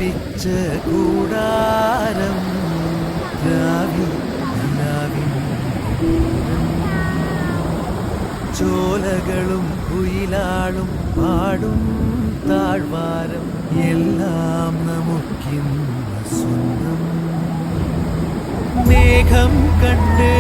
കെട്ടിച്ച കൂടാരം രാവിൽ നിലാവിൻ ചോലകളും കുയിലാളും പാടും താഴ്വാരം എല്ലാം നമുക്കിന്ന് സ്വന്തം മേഘം കണ്ട്